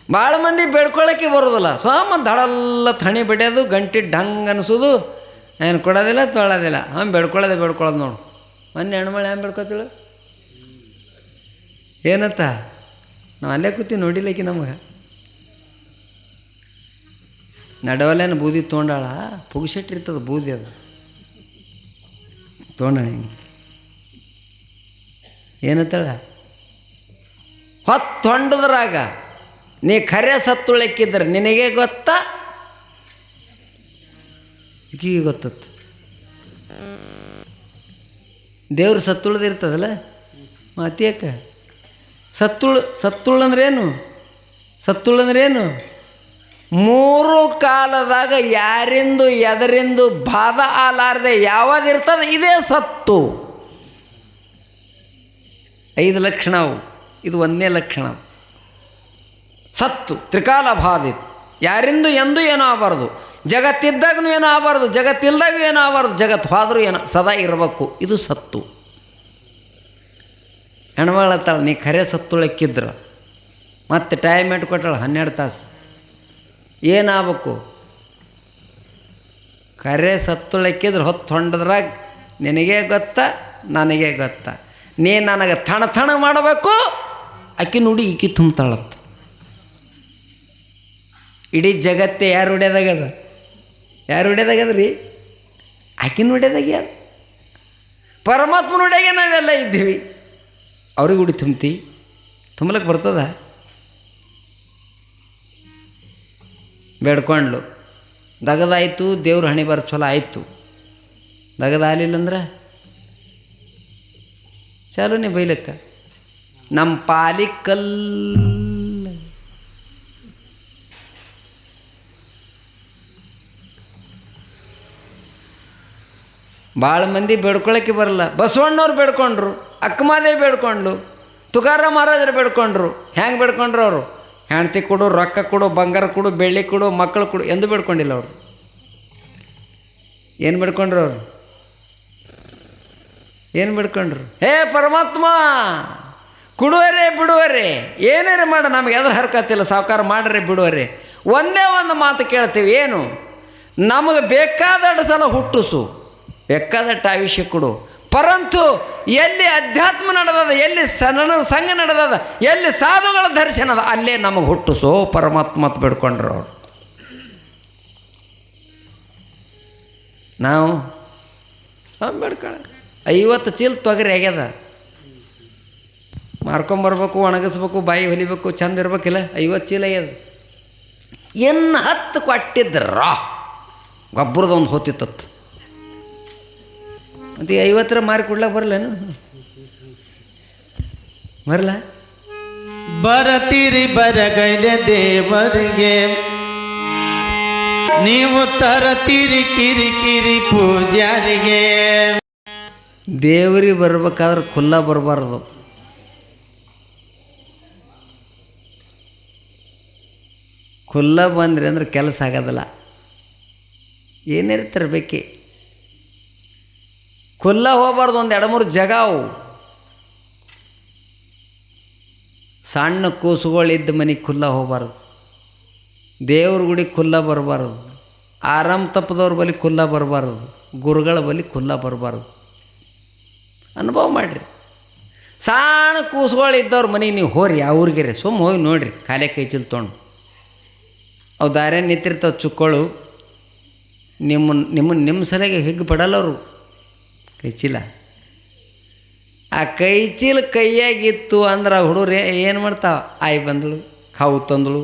ಭಾಳ ಮಂದಿ ಬೇಡ್ಕೊಳ್ಳೋಕ್ಕೆ ಬರೋದಿಲ್ಲ. ಸ್ವಾಮ ದಡಲ್ಲ ಥಣಿ ಬಡಿಯೋದು, ಗಂಟಿ ಡಂಗ್ ಅನಿಸೋದು, ಏನು ಕೊಡೋದಿಲ್ಲ ತೊಳೋದಿಲ್ಲ. ಬೇಡ್ಕೊಳ್ಳೋದು ನೋಡು. ಮೊನ್ನೆ ಹೆಣ್ಮಳೆ ಹ್ಯಾಂಗೆ ಬೇಡ್ಕೊತೀಳು ಏನತ್ತ? ನಾವು ಅಲ್ಲೇ ಕೂತೀವಿ ನೋಡಿಲ್ಲಕಿ ನಮಗೆ. ನಡವಲ್ಲೇನು ಬೂದಿ ತೊಗೊಂಡಾಳ, ಪುಗ್ಸೆಟ್ಟಿರ್ತದೆ ಬೂದಿ, ಅದು ತೊಗೊಂಡಾಳ ಹಿಂಗೆ ಏನತ್ತಾಳ, ಹೊತ್ತೊಂಡದ್ರಾಗ ನೀ ಖರೆ ಸತ್ತುಳಕ್ಕಿದ್ರೆ ನಿನಗೆ ಗೊತ್ತಾ, ಈಕಿಗೆ ಗೊತ್ತತ್ತು. ದೇವ್ರು ಸತ್ತುಳ್ದಿರ್ತದಲ್ಲ ಮಾತಿಯಕ್ಕ. ಸತ್ತುಳ್ಳಂದ್ರೇನು? ಮೂರು ಕಾಲದಾಗ ಯಾರಿಂದು ಎದರಿಂದು ಬಾಧ ಆಲಾರದೆ ಯಾವದಿರ್ತದೆ ಇದೇ ಸತ್ತು. 5 ಲಕ್ಷಣ ಅವು, ಇದು 1ನೇ ಲಕ್ಷಣ. ಸತ್ತು ತ್ರಿಕಾಲ ಬಾಧಿತ್, ಯಾರಿಂದು ಎಂದೂ ಏನೂ ಆಗಬಾರ್ದು, ಜಗತ್ತಿದ್ದಾಗೂ ಏನೂ ಆಗಬಾರ್ದು, ಜಗತ್ತಿಲ್ದಾಗೂ ಏನೂ ಆಗಬಾರ್ದು, ಜಗತ್ತು ಹೋದರೂ ಏನೋ ಸದಾ ಇರಬೇಕು, ಇದು ಸತ್ತು. ಹೆಣ್ಮಗಳತ್ತಾಳ ನೀ ಖರೆ ಸತ್ತುಳಕ್ಕಿದ್ರು ಮತ್ತೆ ಟೈಮ್ ಇಟ್ಕೊಟ್ಟಾಳ 12 ತಾಸು. ಏನಾಗಬೇಕು? ಖರೆ ಸತ್ತುಳಕ್ಕಿದ್ರೆ ಹೊತ್ತೊಂಡದ್ರಾಗ ನಿನಗೆ ಗೊತ್ತಾ ನನಗೆ ಗೊತ್ತಾ, ನೀ ನನಗೆ ಥಣ ಮಾಡಬೇಕು, ಅಕ್ಕಿ ನೋಡಿ ಈಕಿ ತುಂಬ್ತಾಳತ್ತ. ಇಡೀ ಜಗತ್ತೇ ಯಾರು ಹೊಡ್ಯದಾಗದ್ರಿ? ಆಕಿನ ಹೊಡ್ಯದಾಗ್ಯ. ಪರಮಾತ್ಮನ ಹೊಡ್ಯಾಗೆ ನಾವೆಲ್ಲ ಇದ್ದೀವಿ. ಅವ್ರಿಗೆ ಹುಡಿ ತುಂಬಲಕ್ಕೆ ಬರ್ತದ? ಬೇಡ್ಕೊಂಡ್ಲು, ದಗದಾಯಿತು, ದೇವ್ರ ಹಣೆ ಬರ ಚಲೋ ಆಯಿತು. ದಗದಾಗಲಿಲ್ಲಂದ್ರೆ ಚಾಲೂನೇ ಬೈಲಕ್ಕ. ನಮ್ಮ ಪಾಲಿಗೆ ಕಲ್ಲು. ಭಾಳ ಮಂದಿ ಬೇಡ್ಕೊಳ್ಳೋಕ್ಕೆ ಬರಲ್ಲ. ಬಸವಣ್ಣವ್ರು ಬೇಡ್ಕೊಂಡ್ರು, ಅಕ್ಕಮಾದೇವಿ ಬೇಡ್ಕೊಂಡು, ತುಕಾರಾಮ್ ಮಹಾರಾಜರು ಬೇಡ್ಕೊಂಡ್ರು. ಹೆಂಗೆ ಬೇಡ್ಕೊಂಡ್ರು ಅವರು? ಹೆಂಡ್ತಿ ಕೊಡು, ರೊಕ್ಕ ಕೊಡು, ಬಂಗಾರ ಕೊಡು, ಬೆಳ್ಳಿ ಕೊಡು, ಮಕ್ಕಳು ಕೊಡು ಎಂದು ಬೇಡ್ಕೊಂಡಿಲ್ಲ ಅವರು. ಏನು ಬೇಡ್ಕೊಂಡ್ರು ಅವರು? ಏನು ಬೇಡ್ಕೊಂಡ್ರು? ಹೇ ಪರಮಾತ್ಮ, ಕೊಡುವರೆ ಬಿಡುವರೆ, ಏನೇರೇ ಮಾಡ, ನಮಗೆ ಎದ್ರ ಹರ್ಕತ್ತಿಲ್ಲ, ಸಾವುಕಾರ ಮಾಡ್ರೆ ಬಿಡುವರೆ. ಒಂದೇ ಒಂದು ಮಾತು ಕೇಳ್ತೀವಿ, ಏನು? ನಮಗೆ ಬೇಕಾದಷ್ಟು ಸಲ ಹುಟ್ಟಿಸು, ಬೇಕಾದಷ್ಟು ಆಯುಷ್ಯ ಕೊಡು, ಪರಂತು ಎಲ್ಲಿ ಅಧ್ಯಾತ್ಮ ನಡೆದದ, ಎಲ್ಲಿ ಸಂಘ ನಡೆದದ, ಎಲ್ಲಿ ಸಾಧುಗಳ ದರ್ಶನ ಅದ, ಅಲ್ಲೇ ನಮಗೆ ಹುಟ್ಟಿಸೋ ಪರಮಾತ್ಮ ಅಂತ ಬೇಡ್ಕೊಂಡ್ರು ಅವ್ರು. ನಾವು ಬೇಡ್ಕೊಳ್ಳ 50 ಚೀಲ ತೊಗರಿ ಆಗ್ಯದ, ಮಾರ್ಕೊಂಬರ್ಬೇಕು, ಒಣಗಿಸ್ಬೇಕು, ಬಾಯಿ ಹೊಲಿಬೇಕು, ಚಂದ ಇರ್ಬೇಕಿಲ್ಲ. 50 ಚೀಲ ಆಗ್ಯದ. ಇನ್ನು 10 ಕೊಟ್ಟಿದ್ರ ಗೊಬ್ಬರದೊಂದು ಹೊತ್ತಿತ್ತತ್ತು. ಮತ್ತು 50 ಮಾರಿ ಕೊಡ್ಲಾಕ ಬರಲೇನು? ಬರಲ್ಲ. ಬರತೀರಿ ಬರಗೈಲೆ ದೇವರಿಗೆ, ನೀವು ತರತೀರಿ ಕಿರಿಕಿರಿ ಪೂಜಾರಿಗೆ. ದೇವರಿಗೆ ಬರ್ಬೇಕಾದ್ರೆ ಖುಲ್ಲ ಬರಬಾರ್ದು. ಖುಲ್ಲ ಬಂದ್ರಿ ಅಂದ್ರೆ ಕೆಲಸ ಆಗೋದಿಲ್ಲ. ಏನೇನು ತರಬೇಕೆ? ಖುಲ್ಲ ಹೋಗ್ಬಾರ್ದು. 1-2-3 ಜಾಗ ಅವು. ಸಣ್ಣ ಕೂಸುಗಳಿದ್ದ ಮನೆಗೆ ಖುಲ್ಲ ಹೋಗ್ಬಾರ್ದು. ದೇವ್ರ ಗುಡಿ ಖುಲ್ಲ ಬರಬಾರ್ದು. ಆರಾಮ್ ತಪ್ಪದವ್ರ ಬಳಿ ಖುಲ್ಲ ಬರಬಾರ್ದು. ಗುರುಗಳ ಬಳಿ ಖುಲ್ಲ ಬರಬಾರ್ದು. ಅನುಭವ ಮಾಡಿರಿ. ಸಣ್ಣ ಕೂಸುಗಳಿದ್ದವ್ರ ಮನೆಗೆ ನೀವು ಹೋರಿ, ಅವ್ರಿಗೆ ರೀ ಸುಮ್ಮ ಹೋಗಿ ನೋಡಿರಿ, ಖಾಲಿ ಕೈ ಚೀಲ ತೊಗೊಂಡು. ಅವು ದಾರ್ಯ ನಿಂತಿರ್ತಾವೆ ಚುಕ್ಕಳು. ನಿಮ್ಮ ಸಲಗೆ ಹಿಗ್ಗು ಪಡಲ್ಲ ಅವರು. ಕೈ ಚೀಲ, ಆ ಕೈ ಚೀಲ ಕೈಯಾಗಿತ್ತು ಅಂದ್ರೆ ಹುಡುಗರು ಏನು ಮಾಡ್ತಾವ? ಆಯಿ ಬಂದಳು, ಕಾವು ತಂದಳು,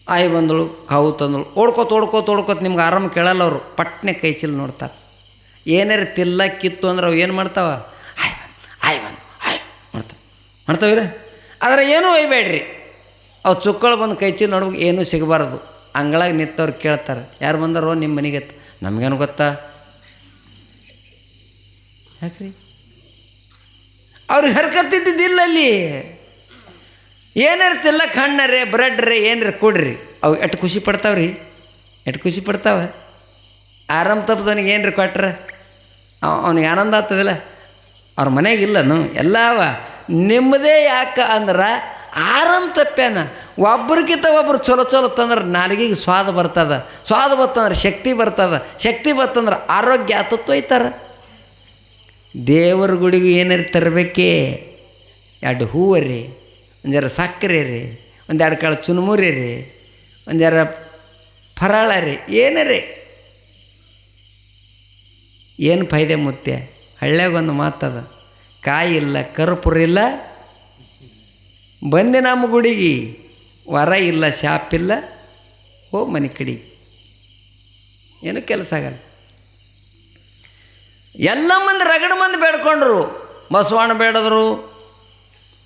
ಆಯಿ ಬಂದಳು, ಕಾವು ತಂದಳು, ಓಡ್ಕೋತ ನಿಮ್ಗೆ ಆರಾಮ ಕೇಳಲ್ಲ ಅವರು. ಪಟ್ನೆ ಕೈ ಚೀಲ ನೋಡ್ತಾರೆ. ಏನಾರು ತಿಲ್ಲಕ್ಕಿತ್ತು ಅಂದ್ರೆ ಅವು ಏನು ಮಾಡ್ತಾವ? ಆಯ್ ಬಂದು ಮಾಡ್ತಾವಿಲ್ಲ. ಆದರೆ ಏನೂ ಒಯ್ಬೇಡ್ರಿ. ಅವು ಚುಕ್ಕಳು ಬಂದು ಕೈ ಚೀಲ ನೋಡ್ಬೇಕು, ಏನೂ ಸಿಗಬಾರ್ದು. ಅಂಗಳಾಗ ನಿಂತವ್ರು ಕೇಳ್ತಾರೆ, ಯಾರು ಬಂದಾರೋ ನಿಮ್ಮ ಮನೆಗೆ? ನಮಗೇನು ಗೊತ್ತಾ? ಯಾಕ್ರಿ? ಅವ್ರಿಗೆ ಹರ್ಕತ್ತಿದ್ದಿದ್ದಿಲ್ಲ ಅಲ್ಲಿ. ಏನಿರ್ತಿಲ್ಲ, ಹಣ್ಣರೇ ಬ್ರೆಡ್ರೇ ಏನ್ರಿ ಕೊಡ್ರಿ, ಅವು ಎಷ್ಟು ಖುಷಿ ಪಡ್ತಾವ್ರಿ, ಎಷ್ಟು ಖುಷಿ ಪಡ್ತಾವ. ಆರಾಮ್ ತಪ್ಪದವನಿಗೆ ಏನ್ರಿ ಕೊಟ್ರೆ ಅವ್ನಿಗೆ ಆನಂದ ಆಗ್ತದಿಲ್ಲ. ಅವ್ರ ಮನೆಗಿಲ್ಲನು ಎಲ್ಲವ ನಿಮ್ಮದೇ. ಯಾಕೆ ಅಂದ್ರೆ ಆರಾಮ್ ತಪ್ಪ್ಯಾನ. ಒಬ್ರಿಗಿಂತ ಒಬ್ರು ಚಲೋ ಚಲೋ ತಂದ್ರೆ ನಾಲಿಗೆಗೆ ಸ್ವಾದ ಬರ್ತದ, ಸ್ವಾದ ಬರ್ತಂದ್ರೆ ಶಕ್ತಿ ಬರ್ತದ, ಶಕ್ತಿ ಬರ್ತಂದ್ರೆ ಆರೋಗ್ಯ ಆತತ್ತು ಒಯ್ತಾರ. ದೇವರ ಗುಡಿಗೂ ಏನಾರು ತರಬೇಕೇ? 2 ಹೂವು ರೀ, ಒಂದು ಜರ ಸಕ್ಕರೆ ರೀ, 1-2 ಕಾಳು ಚುನ್ಮುರಿ ರೀ, ಒಂದು ಜರ ಫರಾಳ ರೀ, ಏನೇ ಏನು ಫೈದೆ ಮುತ್ಯ? ಹಳ್ಳ್ಯಾಗೊಂದು ಮಾತದ, ಕಾಯಿ ಇಲ್ಲ ಕರ್ಪೂರ ಇಲ್ಲ ಬಂದೆ ನಮ್ಮ ಗುಡಿಗೆ, ವರ ಇಲ್ಲ ಶಾಪಿಲ್ಲ ಹೋಗಿ ಮನೆ ಕಡೆಗೆ, ಏನೂ ಕೆಲಸ ಆಗಲ್ಲ. ಎಲ್ಲ ಮಂದಿ ರಗಡ ಮಂದಿ ಬೇಡ್ಕೊಂಡ್ರು. ಬಸವಣ್ಣ ಬೇಡದ್ರು,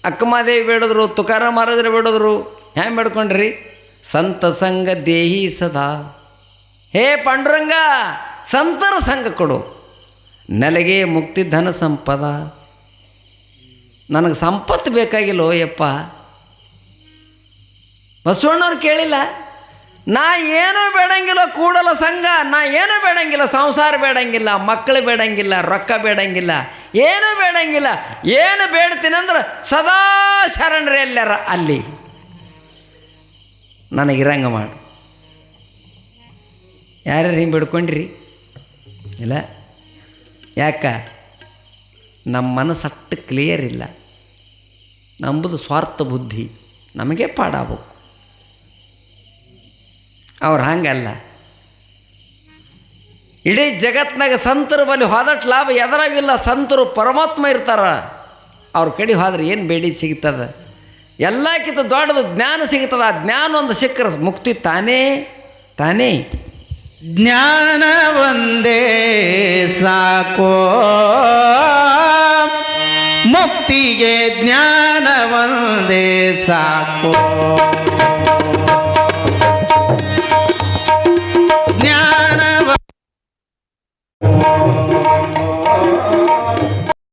ಅಕ್ಕಮಾದೇವಿ ಬೇಡದ್ರು, ತುಕಾರಾಮ್ ಮಹಾರಾಜರು ಬೇಡದ್ರು. ಹ್ಯಾಂಗೆ ಬೇಡ್ಕೊಂಡ್ರಿ? ಸಂತ ಸಂಘ ದೇಹಿ ಸದಾ, ಹೇ ಪಾಂಡುರಂಗ ಸಂತರ ಸಂಘ ಕೊಡು, ನೆಲೆಗೆ ಮುಕ್ತಿ ಧನ ಸಂಪದ. ನನಗೆ ಸಂಪತ್ತು ಬೇಕಾಗಿಲ್ಲೋ ಯಪ್ಪ. ಬಸವಣ್ಣವ್ರು ಕೇಳಿಲ್ಲ, ನಾ ಏನೂ ಬೇಡಂಗಿಲ್ಲ ಕೂಡಲ ಸಂಘ, ನಾ ಏನೂ ಬೇಡಂಗಿಲ್ಲ, ಸಂಸಾರ ಬೇಡಂಗಿಲ್ಲ, ಮಕ್ಕಳು ಬೇಡಂಗಿಲ್ಲ, ರೊಕ್ಕ ಬೇಡಂಗಿಲ್ಲ, ಏನೂ ಬೇಡಂಗಿಲ್ಲ. ಏನು ಬೇಡ್ತೀನಂದ್ರೆ ಸದಾ ಶರಣರೇ ಎಲ್ಲರ ಅಲ್ಲಿ ನನಗಿರಂಗ ಮಾಡು. ಯಾರ್ಯಾರು ಹಿಂಗೆ ಬಿಡ್ಕೊಂಡ್ರಿ? ಇಲ್ಲ. ಯಾಕ? ನಮ್ಮ ಮನಸ್ಸು ಅಷ್ಟು ಕ್ಲಿಯರ್ ಇಲ್ಲ. ನಂಬುದು ಸ್ವಾರ್ಥ ಬುದ್ಧಿ, ನಮಗೆ ಪಾಡಾಗಬೇಕು. ಅವ್ರು ಹಂಗಲ್ಲ. ಇಡೀ ಜಗತ್ನಾಗ ಸಂತರ ಬಳಿ ಹೋದಟ್ಟು ಲಾಭ ಎದರಾಗಿಲ್ಲ. ಸಂತರು ಪರಮಾತ್ಮ ಇರ್ತಾರ, ಅವ್ರ ಕಡೆ ಹೋದ್ರೆ ಏನು ಬೇಡಿ ಸಿಗ್ತದ? ಎಲ್ಲಕ್ಕಿಂತ ದೊಡ್ಡದು ಜ್ಞಾನ ಸಿಗ್ತದ. ಆ ಜ್ಞಾನ ಒಂದು ಸಿಕ್ಕರೆ ಮುಕ್ತಿ ತಾನೇ ತಾನೇ. ಜ್ಞಾನ ಒಂದೇ ಸಾಕೋ, ಮುಕ್ತಿಗೆ ಜ್ಞಾನ ಒಂದೇ ಸಾಕೋ.